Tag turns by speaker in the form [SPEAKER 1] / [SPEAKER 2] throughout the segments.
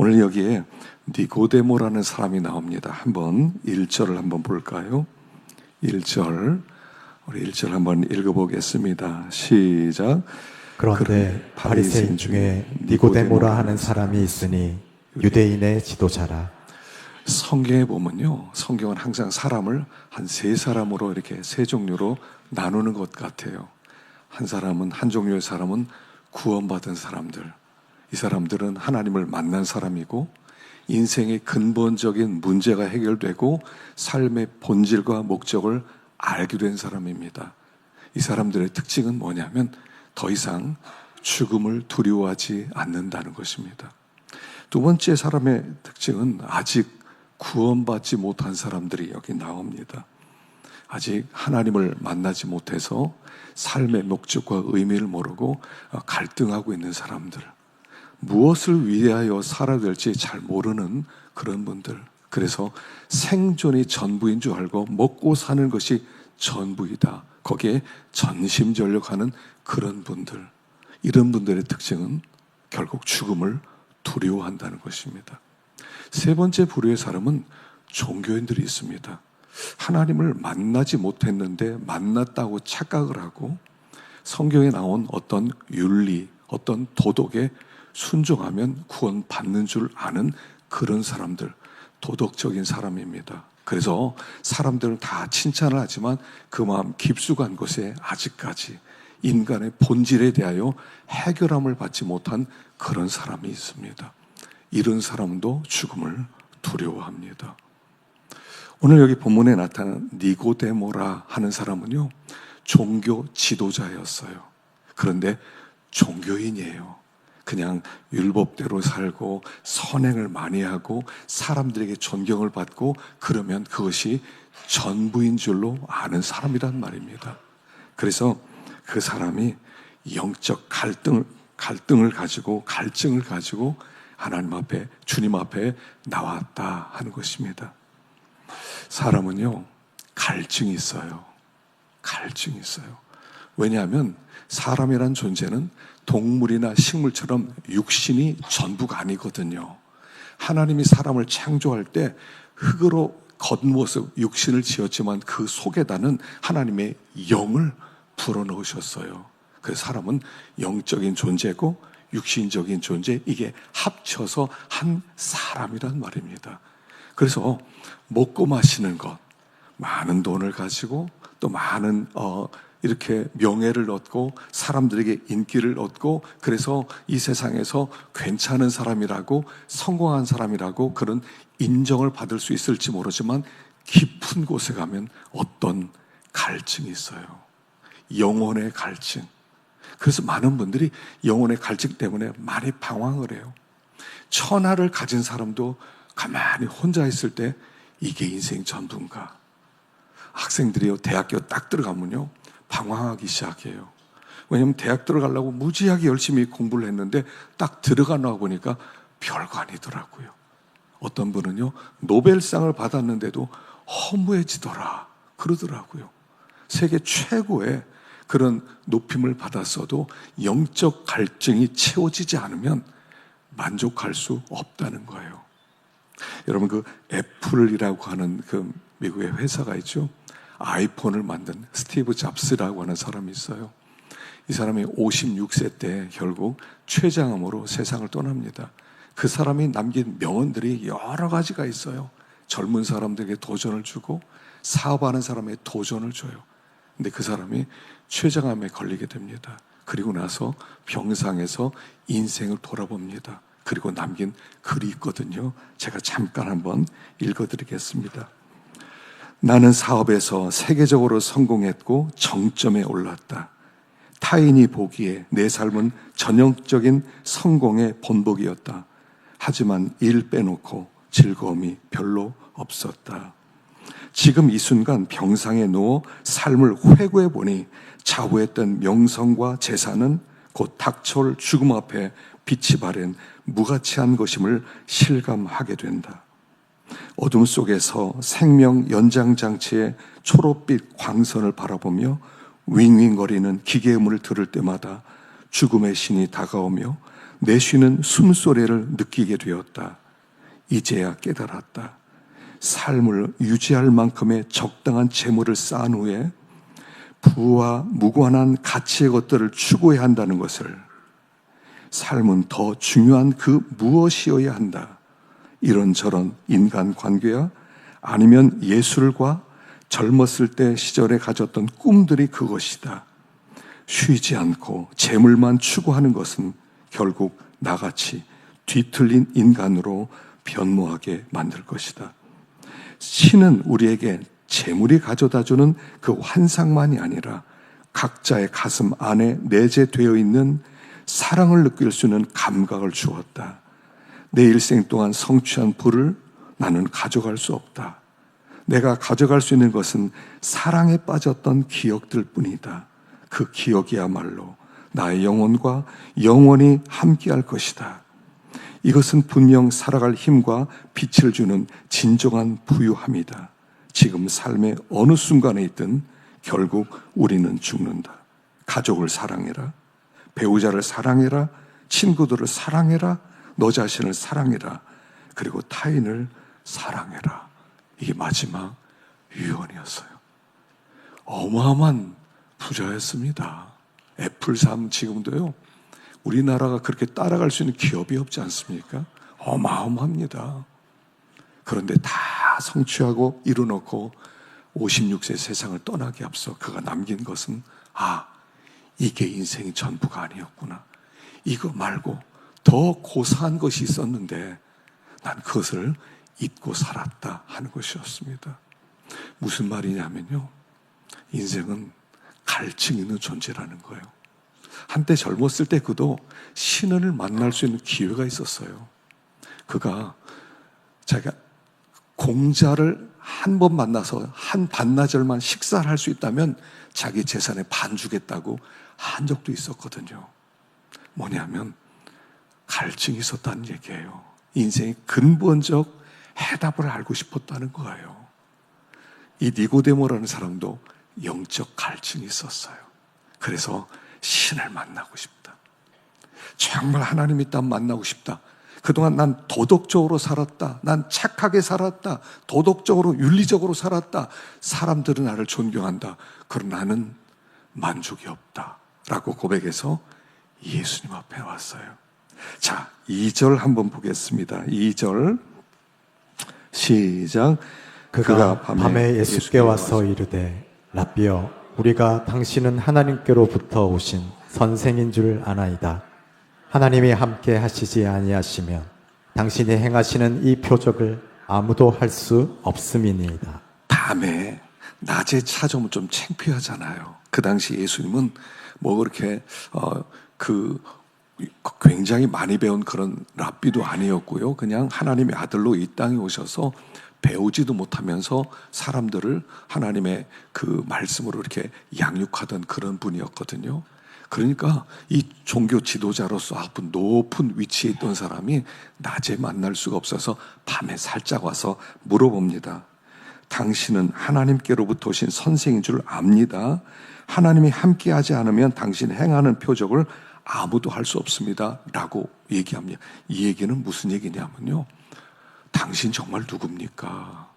[SPEAKER 1] 오늘 여기에 니고데모라는 사람이 나옵니다. 한번 1절을 한번 볼까요? 1절, 우리 1절 한번 읽어보겠습니다. 시작.
[SPEAKER 2] 그런데 바리새인 중에 니고데모라 하는 사람이 있으니 유대인의 지도자라.
[SPEAKER 1] 성경에 보면요, 성경은 항상 사람을 한 세 사람으로 이렇게 세 종류로 나누는 것 같아요. 한 사람은, 한 종류의 사람은 구원받은 사람들, 이 사람들은 하나님을 만난 사람이고 인생의 근본적인 문제가 해결되고 삶의 본질과 목적을 알게 된 사람입니다. 이 사람들의 특징은 뭐냐면 더 이상 죽음을 두려워하지 않는다는 것입니다. 두 번째 사람의 특징은 아직 구원받지 못한 사람들이 여기 나옵니다. 아직 하나님을 만나지 못해서 삶의 목적과 의미를 모르고 갈등하고 있는 사람들, 무엇을 위하여 살아야 될지 잘 모르는 그런 분들, 그래서 생존이 전부인 줄 알고 먹고 사는 것이 전부이다, 거기에 전심전력하는 그런 분들, 이런 분들의 특징은 결국 죽음을 두려워한다는 것입니다. 세 번째 부류의 사람은 종교인들이 있습니다. 하나님을 만나지 못했는데 만났다고 착각을 하고 성경에 나온 어떤 윤리, 어떤 도덕에 순종하면 구원받는 줄 아는 그런 사람들, 도덕적인 사람입니다. 그래서 사람들은 다 칭찬을 하지만 그 마음 깊숙한 곳에 아직까지 인간의 본질에 대하여 해결함을 받지 못한 그런 사람이 있습니다. 이런 사람도 죽음을 두려워합니다. 오늘 여기 본문에 나타난 니고데모라 하는 사람은요, 종교 지도자였어요. 그런데 종교인이에요. 그냥 율법대로 살고 선행을 많이 하고 사람들에게 존경을 받고 그러면 그것이 전부인 줄로 아는 사람이란 말입니다. 그래서 그 사람이 영적 갈증을 가지고 하나님 앞에, 주님 앞에 나왔다 하는 것입니다. 사람은요, 갈증이 있어요. 갈증이 있어요. 왜냐하면 사람이란 존재는 동물이나 식물처럼 육신이 전부가 아니거든요. 하나님이 사람을 창조할 때 흙으로 겉모습, 육신을 지었지만 그 속에다는 하나님의 영을 불어넣으셨어요. 그래서 사람은 영적인 존재고 육신적인 존재, 이게 합쳐서 한 사람이란 말입니다. 그래서 먹고 마시는 것, 많은 돈을 가지고 또 많은 이렇게 명예를 얻고 사람들에게 인기를 얻고 그래서 이 세상에서 괜찮은 사람이라고, 성공한 사람이라고 그런 인정을 받을 수 있을지 모르지만 깊은 곳에 가면 어떤 갈증이 있어요. 영혼의 갈증. 그래서 많은 분들이 영혼의 갈증 때문에 많이 방황을 해요. 천하를 가진 사람도 가만히 혼자 있을 때 이게 인생 전부인가? 학생들이요, 대학교 딱 들어가면요, 방황하기 시작해요. 왜냐하면 대학 들어가려고 무지하게 열심히 공부를 했는데 딱 들어가 나와 보니까 별거 아니더라고요. 어떤 분은요, 노벨상을 받았는데도 허무해지더라 그러더라고요. 세계 최고의 그런 높임을 받았어도 영적 갈증이 채워지지 않으면 만족할 수 없다는 거예요. 여러분, 그 애플이라고 하는 그 미국의 회사가 있죠. 아이폰을 만든 스티브 잡스라고 하는 사람이 있어요. 이 사람이 56세 때 결국 췌장암으로 세상을 떠납니다. 그 사람이 남긴 명언들이 여러 가지가 있어요. 젊은 사람들에게 도전을 주고 사업하는 사람에게 도전을 줘요. 근데 그 사람이 췌장암에 걸리게 됩니다. 그리고 나서 병상에서 인생을 돌아봅니다. 그리고 남긴 글이 있거든요. 제가 잠깐 한번 읽어드리겠습니다. 나는 사업에서 세계적으로 성공했고 정점에 올랐다. 타인이 보기에 내 삶은 전형적인 성공의 본보기였다. 하지만 일 빼놓고 즐거움이 별로 없었다. 지금 이 순간 병상에 누워 삶을 회고해 보니 자부했던 명성과 재산은 곧 닥쳐올 죽음 앞에 빛이 바랜 무가치한 것임을 실감하게 된다. 어둠 속에서 생명 연장장치의 초록빛 광선을 바라보며 윙윙거리는 기계음을 들을 때마다 죽음의 신이 다가오며 내쉬는 숨소리를 느끼게 되었다. 이제야 깨달았다. 삶을 유지할 만큼의 적당한 재물을 쌓은 후에 부와 무관한 가치의 것들을 추구해야 한다는 것을, 삶은 더 중요한 그 무엇이어야 한다. 이런저런 인간관계야 아니면 예술과 젊었을 때 시절에 가졌던 꿈들이 그것이다. 쉬지 않고 재물만 추구하는 것은 결국 나같이 뒤틀린 인간으로 변모하게 만들 것이다. 신은 우리에게 재물이 가져다주는 그 환상만이 아니라 각자의 가슴 안에 내재되어 있는 사랑을 느낄 수 있는 감각을 주었다. 내 일생 동안 성취한 부를 나는 가져갈 수 없다. 내가 가져갈 수 있는 것은 사랑에 빠졌던 기억들 뿐이다. 그 기억이야말로 나의 영혼과 영원히 함께할 것이다. 이것은 분명 살아갈 힘과 빛을 주는 진정한 부유함이다. 지금 삶의 어느 순간에 있든 결국 우리는 죽는다. 가족을 사랑해라. 배우자를 사랑해라. 친구들을 사랑해라. 너 자신을 사랑해라. 그리고 타인을 사랑해라. 이게 마지막 유언이었어요. 어마어마한 부자였습니다. 애플삼 지금도요, 우리나라가 그렇게 따라갈 수 있는 기업이 없지 않습니까? 어마어마합니다. 그런데 다 성취하고 이루놓고 56세 세상을 떠나기 앞서 그가 남긴 것은, 이게 인생이 전부가 아니었구나. 이거 말고 더 고사한 것이 있었는데 난 그것을 잊고 살았다 하는 것이었습니다. 무슨 말이냐면요, 인생은 갈증 있는 존재라는 거예요. 한때 젊었을 때 그도 신을 만날 수 있는 기회가 있었어요. 그가 자기가 공자를 한 번 만나서 한 반나절만 식사를 할 수 있다면 자기 재산의 반 주겠다고 한 적도 있었거든요. 뭐냐면 갈증이 있었다는 얘기예요. 인생의 근본적 해답을 알고 싶었다는 거예요. 이 니고데모라는 사람도 영적 갈증이 있었어요. 그래서 신을 만나고 싶다. 정말 하나님 있다면 만나고 싶다. 그동안 난 도덕적으로 살았다. 난 착하게 살았다. 도덕적으로 윤리적으로 살았다. 사람들은 나를 존경한다. 그러나 나는 만족이 없다 라고 고백해서 예수님 앞에 왔어요. 자, 2절 한번 보겠습니다. 2절 시작.
[SPEAKER 2] 그가 밤에 예수께 와서 이르되 라삐여, 우리가 당신은 하나님께로부터 오신 선생인 줄 아나이다. 하나님이 함께 하시지 아니하시면 당신이 행하시는 이 표적을 아무도 할 수 없음이니이다.
[SPEAKER 1] 밤에 낮에 찾아오면 좀 창피하잖아요. 그 당시 예수님은 뭐 그렇게 굉장히 많이 배운 그런 랍비도 아니었고요. 그냥 하나님의 아들로 이 땅에 오셔서 배우지도 못하면서 사람들을 하나님의 그 말씀으로 이렇게 양육하던 그런 분이었거든요. 그러니까 이 종교 지도자로서 아주 높은 위치에 있던 사람이 낮에 만날 수가 없어서 밤에 살짝 와서 물어봅니다. 당신은 하나님께로부터 오신 선생인 줄 압니다. 하나님이 함께하지 않으면 당신 행하는 표적을 아무도 할 수 없습니다 라고 얘기합니다. 이 얘기는 무슨 얘기냐면요, 당신 정말 누굽니까?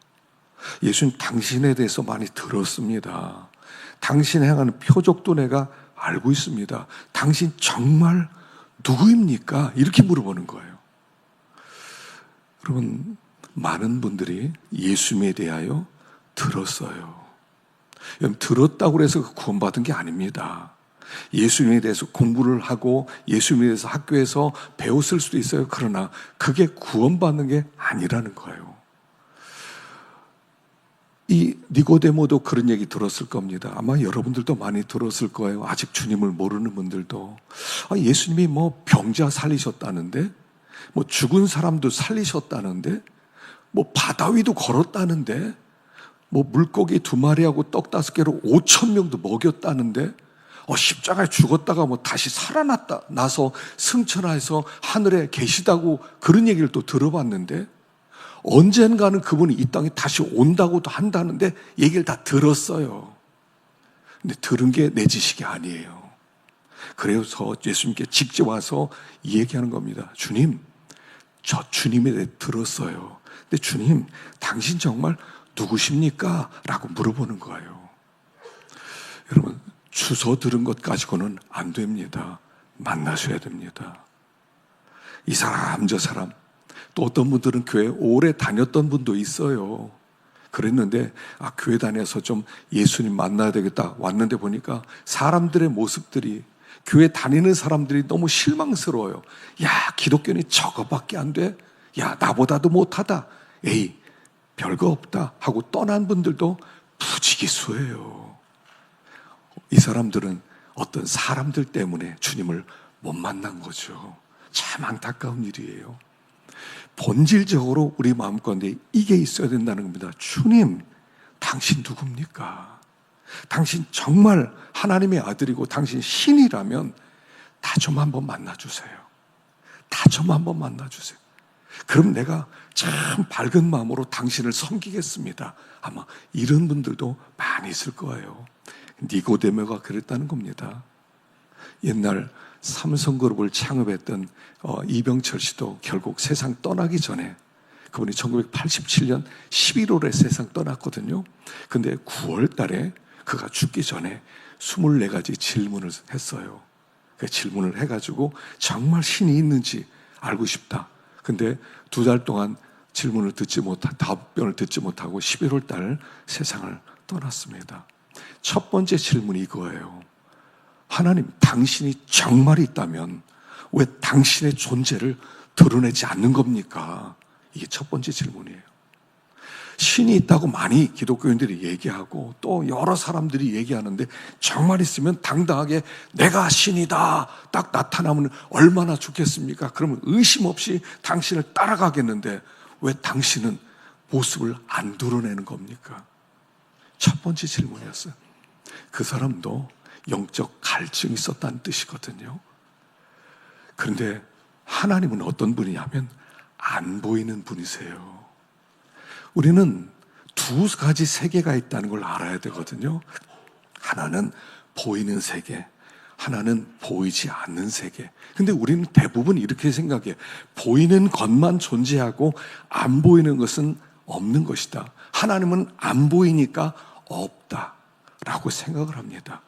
[SPEAKER 1] 예수님 당신에 대해서 많이 들었습니다. 당신 행하는 표적도 내가 알고 있습니다. 당신 정말 누구입니까? 이렇게 물어보는 거예요. 여러분, 많은 분들이 예수님에 대하여 들었어요. 들었다고 해서 구원받은 게 아닙니다. 예수님에 대해서 공부를 하고 예수님에 대해서 학교에서 배웠을 수도 있어요. 그러나 그게 구원받는 게 아니라는 거예요. 이 니고데모도 그런 얘기 들었을 겁니다. 아마 여러분들도 많이 들었을 거예요. 아직 주님을 모르는 분들도. 예수님이 뭐 병자 살리셨다는데, 뭐 죽은 사람도 살리셨다는데, 뭐 바다 위도 걸었다는데, 뭐 물고기 2마리하고 떡 5개로 5,000명도 먹였다는데, 십자가에 죽었다가 뭐 다시 살아났다 나서 승천해서 하늘에 계시다고 그런 얘기를 또 들어봤는데, 언젠가는 그분이 이 땅에 다시 온다고도 한다는데 얘기를 다 들었어요. 근데 들은 게 내 지식이 아니에요. 그래서 예수님께 직접 와서 얘기하는 겁니다. 주님, 저 주님에 대해 들었어요. 근데 주님, 당신 정말 누구십니까? 라고 물어보는 거예요. 여러분, 주소 들은 것 가지고는 안 됩니다. 만나셔야 됩니다. 이 사람, 저 사람. 또 어떤 분들은 교회 오래 다녔던 분도 있어요. 그랬는데 교회 다녀서 좀 예수님 만나야 되겠다 왔는데 보니까 사람들의 모습들이, 교회 다니는 사람들이 너무 실망스러워요. 야, 기독교는 저거밖에 안 돼? 야, 나보다도 못하다. 에이, 별거 없다 하고 떠난 분들도 부지기수예요. 이 사람들은 어떤 사람들 때문에 주님을 못 만난 거죠. 참 안타까운 일이에요. 본질적으로 우리 마음 가운데 이게 있어야 된다는 겁니다. 주님, 당신 누굽니까? 당신 정말 하나님의 아들이고 당신 신이라면 다 좀 한번 만나주세요. 다 좀 한번 만나주세요. 그럼 내가 참 밝은 마음으로 당신을 섬기겠습니다. 아마 이런 분들도 많이 있을 거예요. 니고데모가 그랬다는 겁니다. 옛날 삼성그룹을 창업했던 이병철 씨도 결국 세상 떠나기 전에, 그분이 1987년 11월에 세상 떠났거든요. 근데 9월 달에 그가 죽기 전에 24가지 질문을 했어요. 그 질문을 해가지고 정말 신이 있는지 알고 싶다. 근데 2달 동안 답변을 듣지 못하고 11월 달 세상을 떠났습니다. 첫 번째 질문이 이거예요. 하나님, 당신이 정말 있다면 왜 당신의 존재를 드러내지 않는 겁니까? 이게 첫 번째 질문이에요. 신이 있다고 많이 기독교인들이 얘기하고 또 여러 사람들이 얘기하는데 정말 있으면 당당하게 내가 신이다 딱 나타나면 얼마나 좋겠습니까? 그러면 의심 없이 당신을 따라가겠는데 왜 당신은 모습을 안 드러내는 겁니까? 첫 번째 질문이었어요. 그 사람도 영적 갈증이 있었다는 뜻이거든요. 그런데 하나님은 어떤 분이냐면 안 보이는 분이세요. 우리는 2가지 세계가 있다는 걸 알아야 되거든요. 하나는 보이는 세계, 하나는 보이지 않는 세계. 근데 우리는 대부분 이렇게 생각해. 보이는 것만 존재하고 안 보이는 것은 없는 것이다. 하나님은 안 보이니까 없다라고 생각을 합니다.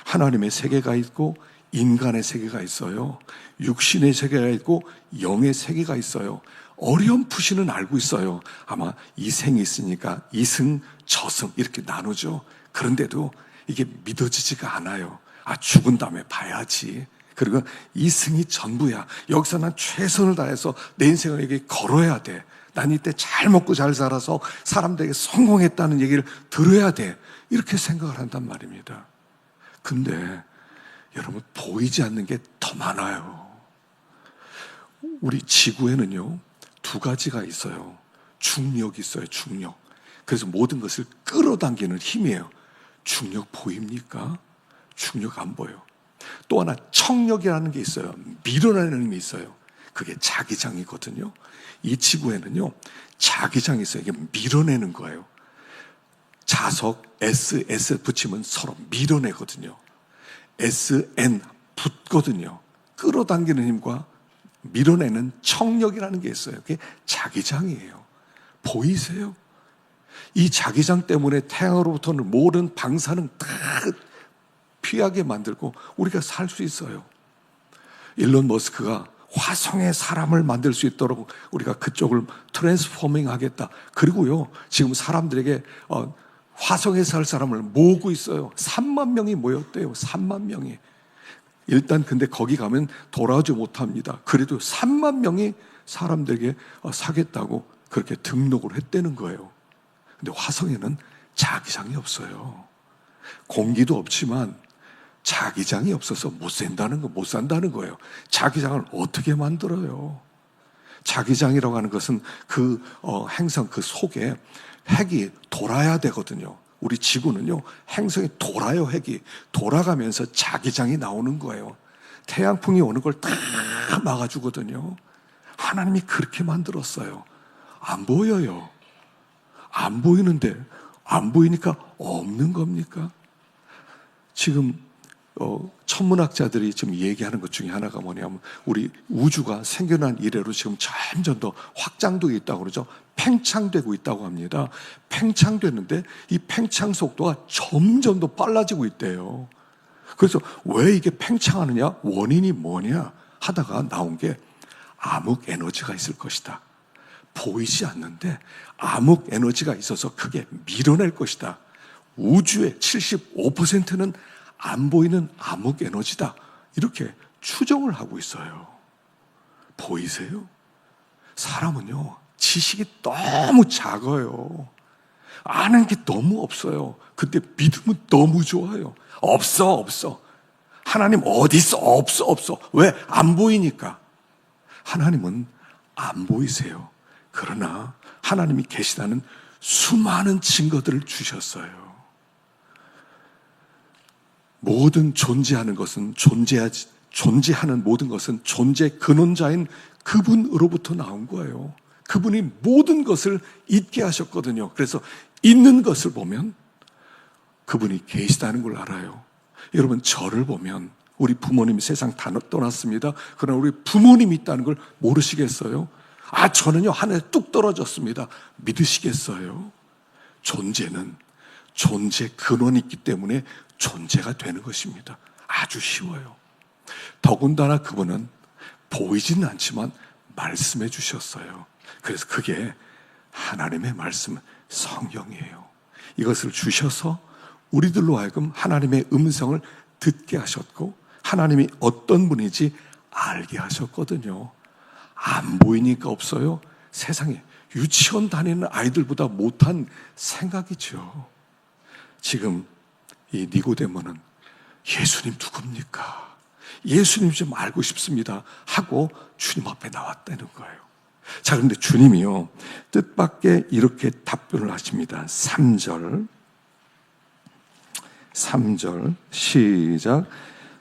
[SPEAKER 1] 하나님의 세계가 있고 인간의 세계가 있어요. 육신의 세계가 있고 영의 세계가 있어요. 어렴풋이는 알고 있어요. 아마 이생이 있으니까 이승, 저승 이렇게 나누죠. 그런데도 이게 믿어지지가 않아요. 죽은 다음에 봐야지. 그리고 이승이 전부야. 여기서 난 최선을 다해서 내 인생을 이렇게 걸어야 돼. 난 이때 잘 먹고 잘 살아서 사람들에게 성공했다는 얘기를 들어야 돼. 이렇게 생각을 한단 말입니다. 근데 여러분, 보이지 않는 게 더 많아요. 우리 지구에는요 2가지가 있어요. 중력이 있어요. 중력. 그래서 모든 것을 끌어당기는 힘이에요. 중력 보입니까? 중력 안 보여. 또 하나 청력이라는 게 있어요. 밀어내는 힘이 있어요. 그게 자기장이거든요. 이 지구에는요 자기장이 있어요. 이게 밀어내는 거예요. 자석 S 붙이면 서로 밀어내거든요. SN 붙거든요. 끌어당기는 힘과 밀어내는 청력이라는 게 있어요. 그게 자기장이에요. 보이세요? 이 자기장 때문에 태양으로부터는 모든 방사능 다 피하게 만들고 우리가 살 수 있어요. 일론 머스크가 화성에 사람을 만들 수 있도록 우리가 그쪽을 트랜스포밍 하겠다. 그리고요, 지금 사람들에게 화성에 살 사람을 모으고 있어요. 3만 명이 모였대요. 3만 명이. 일단 근데 거기 가면 돌아오지 못합니다. 그래도 3만 명이 사람들에게 사겠다고 그렇게 등록을 했다는 거예요. 근데 화성에는 자기장이 없어요. 공기도 없지만 자기장이 없어서 못 산다는 거예요. 자기장을 어떻게 만들어요? 자기장이라고 하는 것은 그 행성 그 속에 핵이 돌아야 되거든요. 우리 지구는요, 행성이 돌아요. 핵이 돌아가면서 자기장이 나오는 거예요. 태양풍이 오는 걸 다 막아주거든요. 하나님이 그렇게 만들었어요. 안 보여요. 안 보이는데 안 보이니까 없는 겁니까? 지금 천문학자들이 지금 얘기하는 것 중에 하나가 뭐냐면 우리 우주가 생겨난 이래로 지금 점점 더 확장되고 있다고 그러죠. 팽창되고 있다고 합니다. 팽창되는데 이 팽창 속도가 점점 더 빨라지고 있대요. 그래서 왜 이게 팽창하느냐? 원인이 뭐냐? 하다가 나온 게 암흑 에너지가 있을 것이다. 보이지 않는데 암흑 에너지가 있어서 크게 밀어낼 것이다. 우주의 75%는 안 보이는 암흑 에너지다. 이렇게 추정을 하고 있어요. 보이세요? 사람은요, 지식이 너무 작아요. 아는 게 너무 없어요. 근데 믿음은 너무 좋아요. 없어. 하나님 어디 있어? 없어. 왜? 안 보이니까. 하나님은 안 보이세요. 그러나 하나님이 계시다는 수많은 증거들을 주셨어요. 모든 존재하는 것은 존재하는 모든 것은 존재 근원자인 그분으로부터 나온 거예요. 그분이 모든 것을 있게 하셨거든요. 그래서 있는 것을 보면 그분이 계시다는 걸 알아요. 여러분, 저를 보면 우리 부모님이 세상 다 떠났습니다. 그러나 우리 부모님이 있다는 걸 모르시겠어요? 저는요, 하늘에 뚝 떨어졌습니다. 믿으시겠어요? 존재는 존재 근원이 있기 때문에 존재가 되는 것입니다. 아주 쉬워요. 더군다나 그분은 보이지는 않지만 말씀해 주셨어요. 그래서 그게 하나님의 말씀, 성경이에요. 이것을 주셔서 우리들로 하여금 하나님의 음성을 듣게 하셨고 하나님이 어떤 분인지 알게 하셨거든요. 안 보이니까 없어요. 세상에 유치원 다니는 아이들보다 못한 생각이죠. 지금 이 니고데모는 예수님 누굽니까? 예수님 좀 알고 싶습니다 하고 주님 앞에 나왔다는 거예요. 자, 그런데 주님이요, 뜻밖의 이렇게 답변을 하십니다. 3절 시작.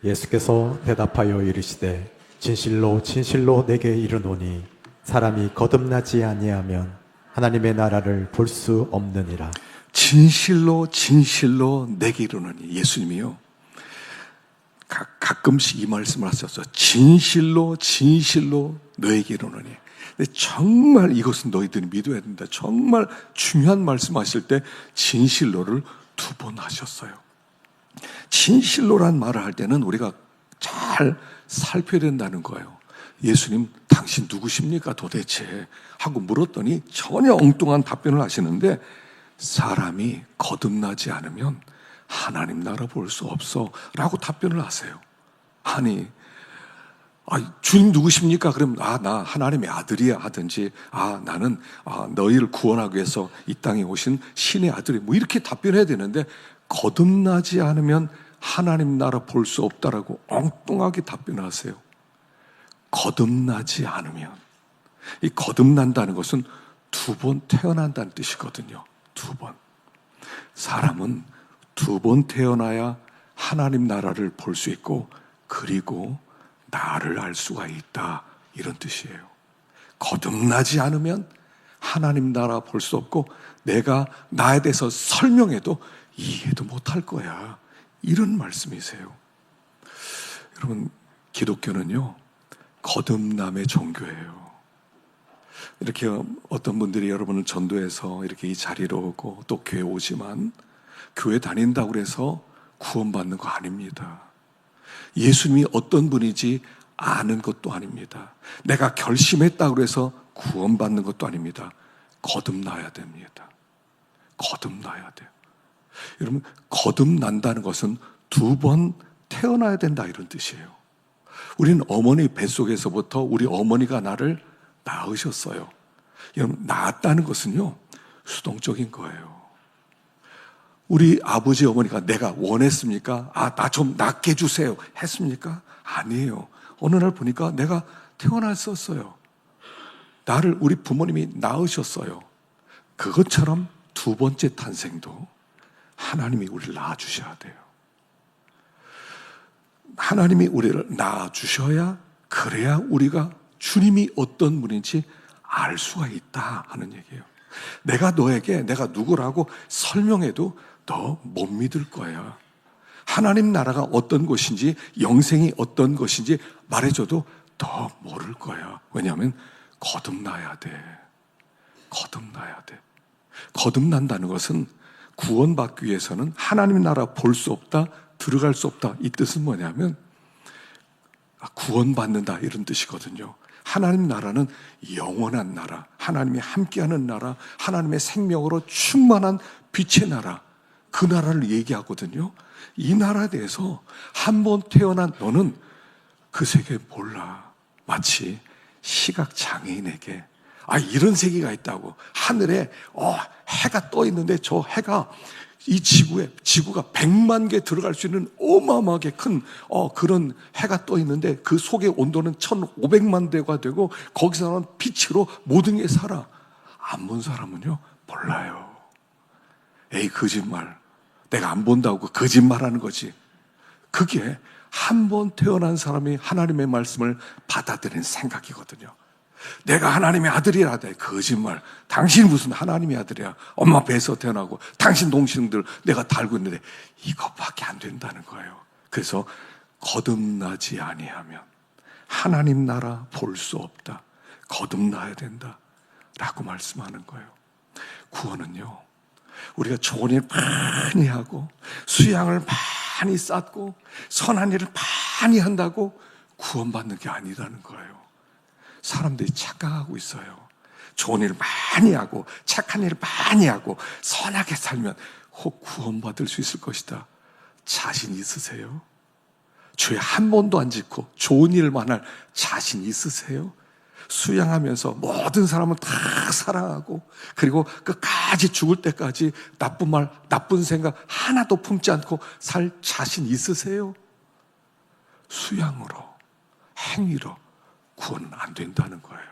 [SPEAKER 2] 예수께서 대답하여 이르시되 진실로 진실로 내게 이르노니 사람이 거듭나지 아니하면 하나님의 나라를 볼 수 없느니라.
[SPEAKER 1] 진실로 내게 이르노니. 예수님이요, 가끔씩 이 말씀을 하셨어요. 진실로 너에게 이르노니. 근데 정말 이것은 너희들이 믿어야 된다. 정말 중요한 말씀하실 때 진실로를 2번 하셨어요. 진실로란 말을 할 때는 우리가 잘 살펴야 된다는 거예요. 예수님, 당신 누구십니까 도대체? 하고 물었더니 전혀 엉뚱한 답변을 하시는데, 사람이 거듭나지 않으면 하나님 나라 볼 수 없어 라고 답변을 하세요. 아니, 주님 누구십니까? 그럼 나 하나님의 아들이야 하든지, 나는 너희를 구원하기 위해서 이 땅에 오신 신의 아들이, 뭐 이렇게 답변해야 되는데, 거듭나지 않으면 하나님 나라 볼 수 없다라고 엉뚱하게 답변하세요. 거듭나지 않으면, 이 거듭난다는 것은 2번 태어난다는 뜻이거든요. 2번. 사람은 2번 태어나야 하나님 나라를 볼 수 있고, 그리고 나를 알 수가 있다, 이런 뜻이에요. 거듭나지 않으면 하나님 나라 볼 수 없고, 내가 나에 대해서 설명해도 이해도 못할 거야, 이런 말씀이세요. 여러분, 기독교는요, 거듭남의 종교예요. 이렇게 어떤 분들이 여러분을 전도해서 이렇게 이 자리로 오고 또 교회 오지만, 교회 다닌다고 해서 구원받는 거 아닙니다. 예수님이 어떤 분인지 아는 것도 아닙니다. 내가 결심했다고 해서 구원받는 것도 아닙니다. 거듭나야 됩니다. 거듭나야 돼요. 여러분, 거듭난다는 것은 2번 태어나야 된다, 이런 뜻이에요. 우리는 어머니 뱃속에서부터 우리 어머니가 나를 낳으셨어요. 여러분, 낳았다는 것은요, 수동적인 거예요. 우리 아버지 어머니가 내가 원했습니까? 나 좀 낳게 해주세요 했습니까? 아니에요. 어느 날 보니까 내가 태어났었어요. 나를 우리 부모님이 낳으셨어요. 그것처럼 2번째 탄생도 하나님이 우리를 낳아주셔야 돼요. 하나님이 우리를 낳아주셔야, 그래야 우리가 주님이 어떤 분인지 알 수가 있다 하는 얘기예요. 내가 너에게 내가 누구라고 설명해도 너 못 믿을 거야. 하나님 나라가 어떤 것인지, 영생이 어떤 것인지 말해줘도 더 모를 거야. 왜냐하면 거듭나야 돼. 거듭나야 돼. 거듭난다는 것은 구원받기 위해서는 하나님 나라 볼 수 없다, 들어갈 수 없다. 이 뜻은 뭐냐면 구원받는다 이런 뜻이거든요. 하나님 나라는 영원한 나라, 하나님이 함께하는 나라, 하나님의 생명으로 충만한 빛의 나라, 그 나라를 얘기하거든요. 이 나라에 대해서 한 번 태어난 너는 그 세계 몰라. 마치 시각장애인에게 이런 세계가 있다고. 하늘에 해가 떠 있는데 저 해가 이 지구가 100만 개 들어갈 수 있는 어마어마하게 큰 그런 해가 떠 있는데 그 속의 온도는 1500만 대가 되고 거기서 나는 빛으로 모든 게 살아. 안 본 사람은요 몰라요. 에이, 거짓말. 내가 안 본다고 거짓말하는 거지. 그게 한 번 태어난 사람이 하나님의 말씀을 받아들이는 생각이거든요. 내가 하나님의 아들이라 돼. 거짓말. 당신 무슨 하나님의 아들이야. 엄마 배에서 태어나고 당신 동생들 내가 달고 있는데 이것밖에 안 된다는 거예요. 그래서 거듭나지 아니하면 하나님 나라 볼 수 없다. 거듭나야 된다 라고 말씀하는 거예요. 구원은요, 우리가 좋은 일 많이 하고 수양을 많이 쌓고 선한 일을 많이 한다고 구원받는 게 아니라는 거예요. 사람들이 착각하고 있어요. 좋은 일 많이 하고 착한 일 많이 하고 선하게 살면 혹 구원받을 수 있을 것이다. 자신 있으세요? 죄 한 번도 안 짓고 좋은 일만 할 자신 있으세요? 수양하면서 모든 사람을 다 사랑하고 그리고 끝까지 죽을 때까지 나쁜 말, 나쁜 생각 하나도 품지 않고 살 자신 있으세요? 수양으로, 행위로 구원은 안 된다는 거예요.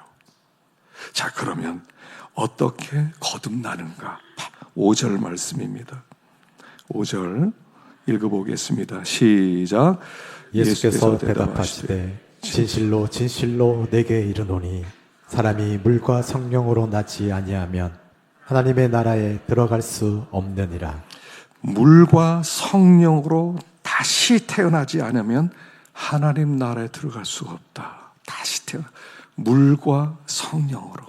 [SPEAKER 1] 자, 그러면 어떻게 거듭나는가? 5절 말씀입니다. 5절 읽어보겠습니다. 시작.
[SPEAKER 2] 예수께서 대답하시되 진실로 진실로 내게 이르노니 사람이 물과 성령으로 나지 아니하면 하나님의 나라에 들어갈 수 없느니라.
[SPEAKER 1] 물과 성령으로 다시 태어나지 않으면 하나님 나라에 들어갈 수가 없다. 다시 태어나. 물과 성령으로.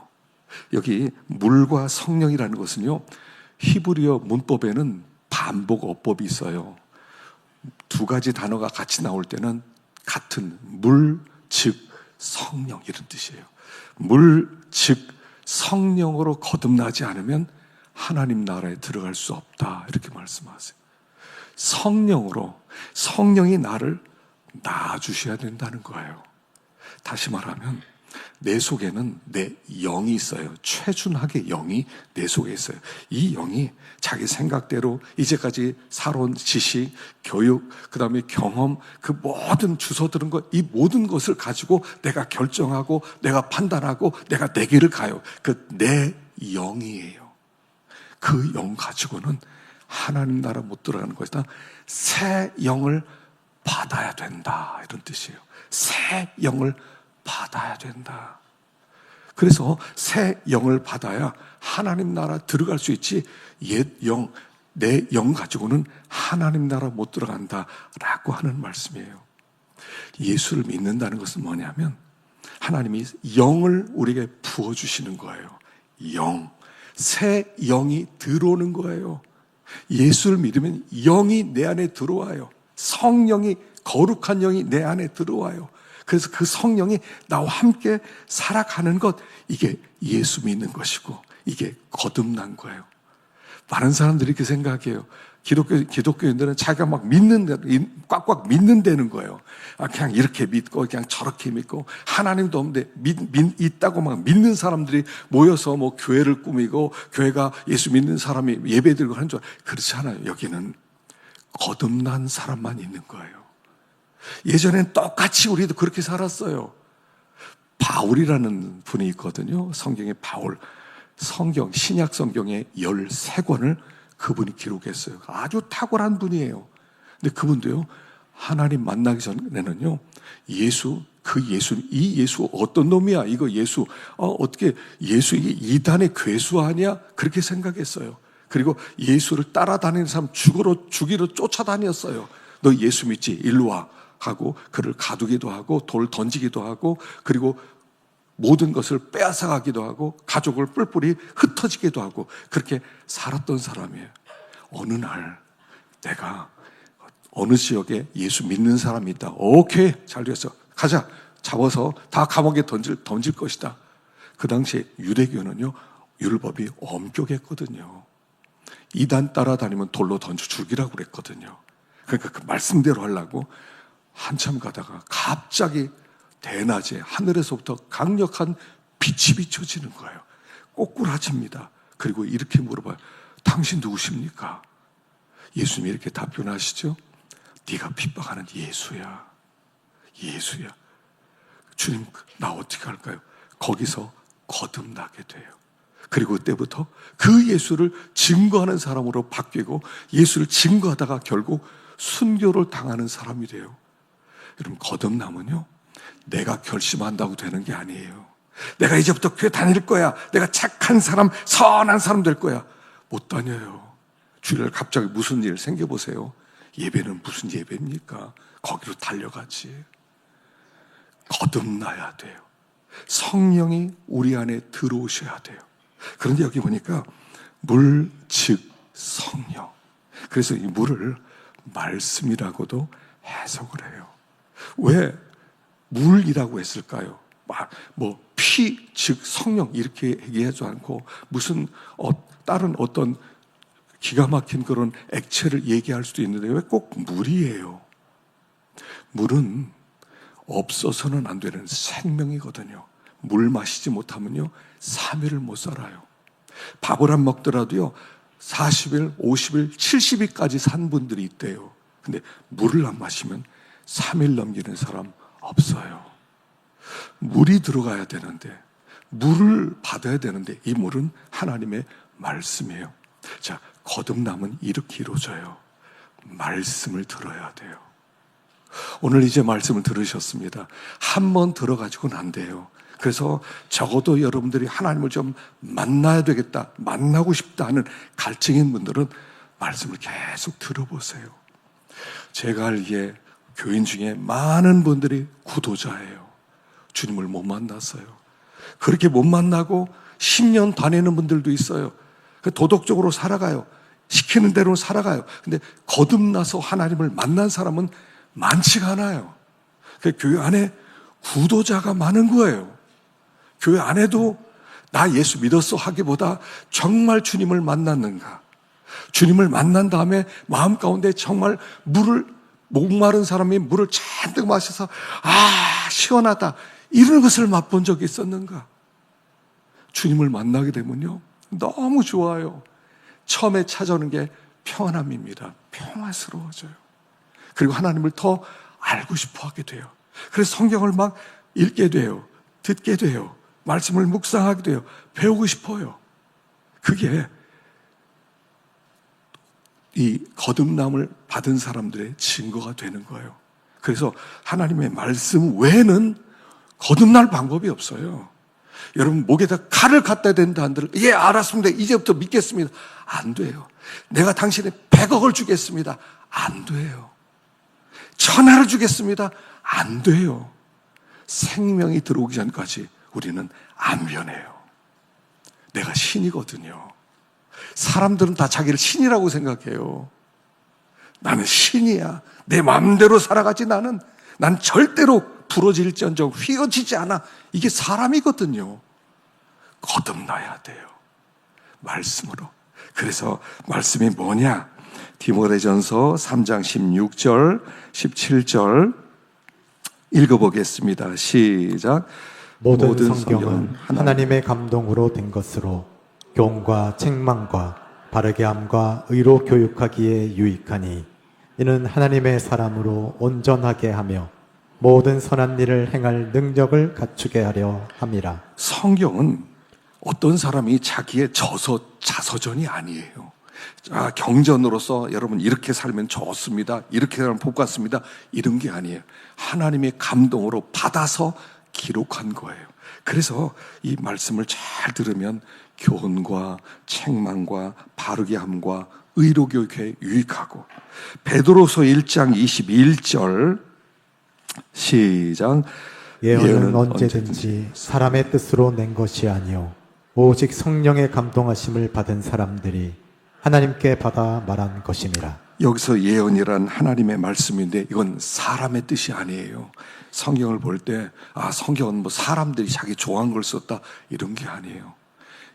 [SPEAKER 1] 여기 물과 성령이라는 것은요, 히브리어 문법에는 반복 어법이 있어요. 두 가지 단어가 같이 나올 때는 같은 물, 즉 성령 이런 뜻이에요. 물, 즉 성령으로 거듭나지 않으면 하나님 나라에 들어갈 수 없다 이렇게 말씀하세요. 성령으로, 성령이 나를 낳아주셔야 된다는 거예요. 다시 말하면 내 속에는 내 영이 있어요. 최준하게 영이 내 속에 있어요. 이 영이 자기 생각대로 이제까지 살아온 지식, 교육, 그 다음에 경험, 그 모든 주워 들은 것, 이 모든 것을 가지고 내가 결정하고 내가 판단하고 내가 내 길을 가요. 그 내 영이에요. 그 영 가지고는 하나님 나라 못 들어가는 것이다. 새 영을 받아야 된다 이런 뜻이에요. 새 영을 받아야 된다. 그래서 새 영을 받아야 하나님 나라 들어갈 수 있지, 옛 영, 내 영 가지고는 하나님 나라 못 들어간다라고 하는 말씀이에요. 예수를 믿는다는 것은 뭐냐면 하나님이 영을 우리에게 부어주시는 거예요. 영, 새 영이 들어오는 거예요. 예수를 믿으면 영이 내 안에 들어와요. 성령이, 거룩한 영이 내 안에 들어와요. 그래서 그 성령이 나와 함께 살아가는 것, 이게 예수 믿는 것이고 이게 거듭난 거예요. 많은 사람들이 이렇게 생각해요. 기독교인들은 자기가 막 꽉꽉 믿는다는 거예요. 그냥 이렇게 믿고 그냥 저렇게 믿고 하나님도 없는데 있다고 막 믿는 사람들이 모여서 뭐 교회를 꾸미고 교회가 예수 믿는 사람이 예배드리고 하는 줄. 그렇지 않아요. 여기는 거듭난 사람만 있는 거예요. 예전엔 똑같이 우리도 그렇게 살았어요. 바울이라는 분이 있거든요. 성경에 바울. 성경, 신약 성경의 13권을 그분이 기록했어요. 아주 탁월한 분이에요. 근데 그분도요, 하나님 만나기 전에는요, 이 예수 어떤 놈이야? 이거 예수, 어떻게 예수 이게 이단의 괴수 아니야? 그렇게 생각했어요. 그리고 예수를 따라다니는 사람 죽이러 쫓아다녔어요. 너 예수 믿지? 일로 와 하고 그를 가두기도 하고 돌 던지기도 하고 그리고 모든 것을 빼앗아가기도 하고 가족을 뿔뿔이 흩어지기도 하고 그렇게 살았던 사람이에요. 어느 날 내가 어느 지역에 예수 믿는 사람이 있다. 오케이, 잘 됐어. 가자. 잡아서 다 감옥에 던질 것이다. 그 당시에 유대교는요, 율법이 엄격했거든요. 이단 따라다니면 돌로 던져 죽이라고 그랬거든요. 그러니까 그 말씀대로 하려고 한참 가다가 갑자기 대낮에 하늘에서부터 강력한 빛이 비춰지는 거예요. 꼬꾸라집니다. 그리고 이렇게 물어봐요. 당신 누구십니까? 예수님이 이렇게 답변하시죠. 네가 핍박하는 예수야. 예수야. 주님, 나 어떻게 할까요? 거기서 거듭나게 돼요. 그리고 그때부터 그 예수를 증거하는 사람으로 바뀌고 예수를 증거하다가 결국 순교를 당하는 사람이 돼요. 여러분, 거듭남은요, 내가 결심한다고 되는 게 아니에요. 내가 이제부터 교회 다닐 거야. 내가 착한 사람, 선한 사람 될 거야. 못 다녀요. 주일 갑자기 무슨 일 생겨보세요. 예배는 무슨 예배입니까? 거기로 달려가지. 거듭나야 돼요. 성령이 우리 안에 들어오셔야 돼요. 그런데 여기 보니까 물, 즉 성령. 그래서 이 물을 말씀이라고도 해석을 해요. 왜 물이라고 했을까요? 뭐 피, 즉 성령 이렇게 얘기하지 않고 무슨 다른 어떤 기가 막힌 그런 액체를 얘기할 수도 있는데 왜 꼭 물이에요? 물은 없어서는 안 되는 생명이거든요. 물 마시지 못하면요 3일을 못 살아요. 밥을 안 먹더라도요 40일, 50일, 70일까지 산 분들이 있대요. 근데 물을 안 마시면 3일 넘기는 사람 없어요. 물이 들어가야 되는데, 물을 받아야 되는데 이 물은 하나님의 말씀이에요. 자, 거듭남은 이렇게 이루어져요. 말씀을 들어야 돼요. 오늘 이제 말씀을 들으셨습니다. 한 번 들어가지고는 안 돼요. 그래서 적어도 여러분들이 하나님을 좀 만나야 되겠다, 만나고 싶다 하는 갈증인 분들은 말씀을 계속 들어보세요. 제가 알기에 교인 중에 많은 분들이 구도자예요. 주님을 못 만났어요. 그렇게 못 만나고 10년 다니는 분들도 있어요. 도덕적으로 살아가요. 시키는 대로 살아가요. 근데 거듭나서 하나님을 만난 사람은 많지가 않아요. 교회 안에 구도자가 많은 거예요. 교회 안에도 나 예수 믿었어 하기보다 정말 주님을 만났는가, 주님을 만난 다음에 마음 가운데 정말 목마른 사람이 물을 잔뜩 마셔서 시원하다 이런 것을 맛본 적이 있었는가. 주님을 만나게 되면요 너무 좋아요. 처음에 찾아오는 게 평안함입니다. 평화스러워져요. 그리고 하나님을 더 알고 싶어 하게 돼요. 그래서 성경을 막 읽게 돼요. 듣게 돼요. 말씀을 묵상하게 돼요. 배우고 싶어요. 그게 이 거듭남을 받은 사람들의 증거가 되는 거예요. 그래서 하나님의 말씀 외에는 거듭날 방법이 없어요. 여러분 목에다 칼을 갖다 댄다 한들 예 알았습니다. 이제부터 믿겠습니다. 안 돼요. 내가 당신의 100억을 주겠습니다. 안 돼요. 천하를 주겠습니다. 안 돼요. 생명이 들어오기 전까지 우리는 안 변해요. 내가 신이거든요. 사람들은 다 자기를 신이라고 생각해요. 나는 신이야. 내 마음대로 살아가지 난 절대로 부러질지언정 휘어지지 않아. 이게 사람이거든요. 거듭나야 돼요. 말씀으로. 그래서 말씀이 뭐냐? 디모데전서 3장 16절, 17절 읽어보겠습니다. 시작.
[SPEAKER 2] 모든 성경은 하나님의 감동으로 된 것으로 교훈과 책망과 바르게 함과 의로 교육하기에 유익하니 이는 하나님의 사람으로 온전하게 하며 모든 선한 일을 행할 능력을 갖추게 하려 함이라. 성경은
[SPEAKER 1] 어떤 사람이 자기의 자서전이 아니에요. 경전으로서 여러분 이렇게 살면 좋습니다. 이렇게 살면 복 같습니다. 이런 게 아니에요. 하나님의 감동으로 받아서 기록한 거예요. 그래서 이 말씀을 잘 들으면 교훈과 책망과 바르게 함과 의로 교육에 유익하고, 베드로서 1장 21절 시작.
[SPEAKER 2] 예언은 언제든지 사람의 뜻으로 낸 것이 아니요 오직 성령의 감동하심을 받은 사람들이 하나님께 받아 말한 것임이라.
[SPEAKER 1] 여기서 예언이란 하나님의 말씀인데 이건 사람의 뜻이 아니에요. 성경을 볼 때 성경은 뭐 사람들이 자기 좋아한 걸 썼다 이런 게 아니에요.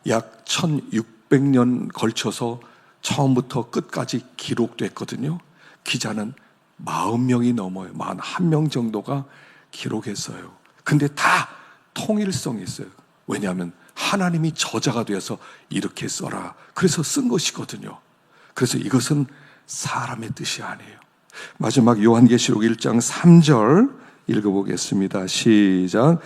[SPEAKER 1] 약 1600년 걸쳐서 처음부터 끝까지 기록됐거든요. 기자는 40명이 넘어요. 41명 정도가 기록했어요. 근데 다 통일성이 있어요. 왜냐하면 하나님이 저자가 되어서 이렇게 써라, 그래서 쓴 것이거든요. 그래서 이것은 사람의 뜻이 아니에요. 마지막 요한계시록 1장 3절 읽어보겠습니다. 시작.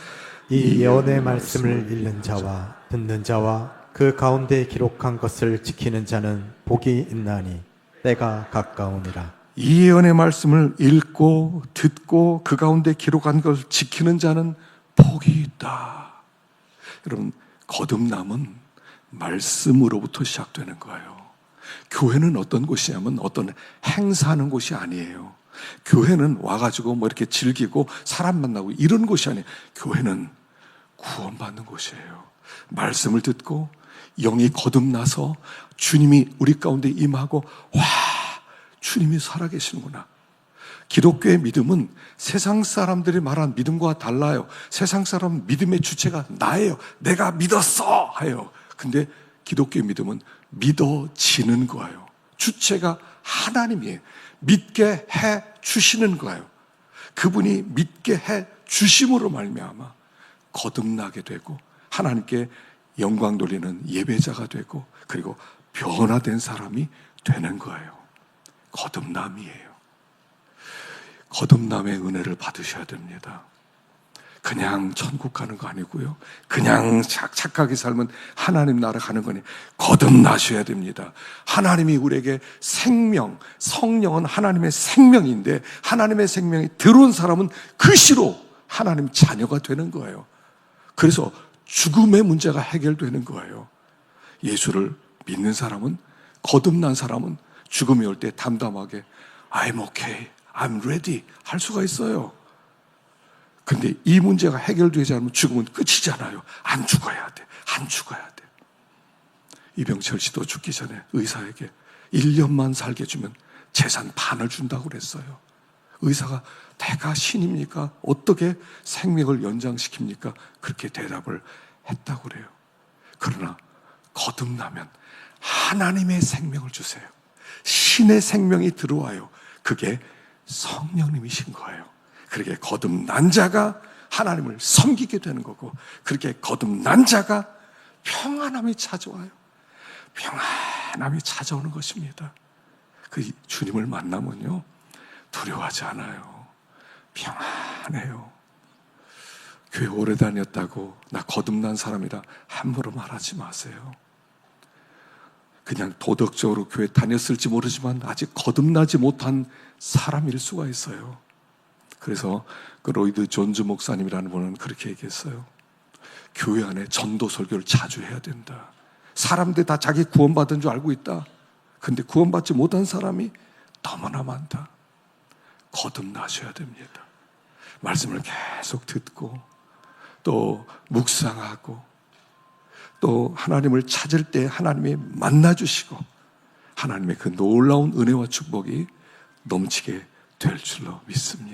[SPEAKER 2] 이 예언의 말씀을 읽는 자와 듣는 자와 그 가운데 기록한 것을 지키는 자는 복이 있나니 때가 가까우니라.
[SPEAKER 1] 이 예언의 말씀을 읽고 듣고 그 가운데 기록한 것을 지키는 자는 복이 있다. 여러분, 거듭남은 말씀으로부터 시작되는 거예요. 교회는 어떤 곳이냐면 어떤 행사하는 곳이 아니에요. 교회는 와가지고 뭐 이렇게 즐기고 사람 만나고 이런 곳이 아니에요. 교회는 구원받는 곳이에요. 말씀을 듣고 영이 거듭나서 주님이 우리 가운데 임하고, 와, 주님이 살아계시는구나. 기독교의 믿음은 세상 사람들이 말한 믿음과 달라요. 세상 사람 믿음의 주체가 나예요. 내가 믿었어 해요. 근데 기독교의 믿음은 믿어지는 거예요. 주체가 하나님이에요. 믿게 해 주시는 거예요. 그분이 믿게 해 주심으로 말미암아 거듭나게 되고 하나님께 영광 돌리는 예배자가 되고, 그리고 변화된 사람이 되는 거예요. 거듭남이에요. 거듭남의 은혜를 받으셔야 됩니다. 그냥 천국 가는 거 아니고요. 그냥 착하게 살면 하나님 나라 가는 거니 거듭나셔야 됩니다. 하나님이 우리에게 생명, 성령은 하나님의 생명인데 하나님의 생명이 들어온 사람은 그 시로 하나님 자녀가 되는 거예요. 그래서 죽음의 문제가 해결되는 거예요. 예수를 믿는 사람은, 거듭난 사람은 죽음이 올 때 담담하게 I'm okay, I'm ready 할 수가 있어요. 근데 이 문제가 해결되지 않으면 죽음은 끝이잖아요. 안 죽어야 돼. 안 죽어야 돼. 이병철 씨도 죽기 전에 의사에게 1년만 살게 해주면 재산 반을 준다고 그랬어요. 의사가 내가 신입니까? 어떻게 생명을 연장시킵니까? 그렇게 대답을 했다고 그래요. 그러나 거듭나면 하나님의 생명을 주세요. 신의 생명이 들어와요. 그게 성령님이신 거예요. 그렇게 거듭난 자가 하나님을 섬기게 되는 거고, 그렇게 거듭난 자가 평안함이 찾아와요. 평안함이 찾아오는 것입니다. 그 주님을 만나면요, 두려워하지 않아요. 평안해요. 교회 오래 다녔다고 나 거듭난 사람이라 함부로 말하지 마세요. 그냥 도덕적으로 교회 다녔을지 모르지만 아직 거듭나지 못한 사람일 수가 있어요. 그래서 그 로이드 존즈 목사님이라는 분은 그렇게 얘기했어요. 교회 안에 전도 설교를 자주 해야 된다. 사람들 다 자기 구원받은 줄 알고 있다. 근데 구원받지 못한 사람이 너무나 많다. 거듭나셔야 됩니다. 말씀을 계속 듣고 또 묵상하고 또 하나님을 찾을 때 하나님이 만나주시고 하나님의 그 놀라운 은혜와 축복이 넘치게 될 줄로 믿습니다.